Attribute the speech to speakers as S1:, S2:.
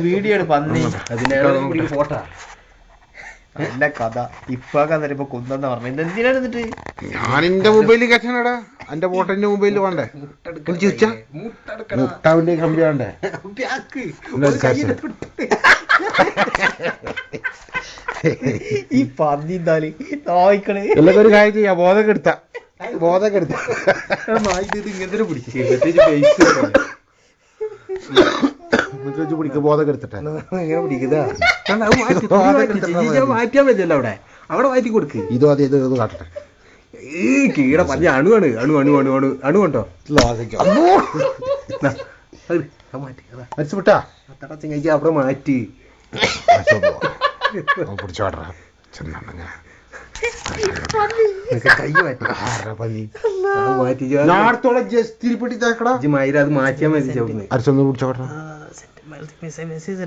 S1: video പന്നി photo നല്ല കഥ ഇപ്പൊ കഥ കുന്തെന്ന് പറഞ്ഞു എന്തിനാണ് എന്നിട്ട്
S2: ഞാൻ എന്റെ മൊബൈലിൽ കച്ചനടാ എന്റെ ഫോട്ടോ എന്റെ മൊബൈലിൽ വേണ്ടേ മുട്ടാവിന്റെ കമ്പി വേണ്ടേ
S1: ഈ പന്നി എന്താല് നോയിക്കണേ
S2: എല്ലാവരും ഒരു കാര്യം ചെയ്യാ ബോധക്കെടുത്ത
S1: ഇങ്ങനത്തെ പിടിച്ചു
S2: ബോധക്കെടുത്തിട്ടെ
S1: മാറ്റാൻ പറ്റില്ല അവിടെ മാറ്റി കൊടുക്ക്
S2: ഇതോ അതെ ഇത് കാട്ടട്ടെ
S1: ഈ കീട പഞ്ഞ അണുവാണ് അണു കൊണ്ടോ
S2: മരിച്ചുവിട്ടാ
S1: അവിടെ മാറ്റി
S2: പിടിച്ചോടാ
S1: അത് മാറ്റിയാ മതി
S2: അരച്ചൊന്ന് പിടിച്ചോടാ
S1: മെസ്സേജ്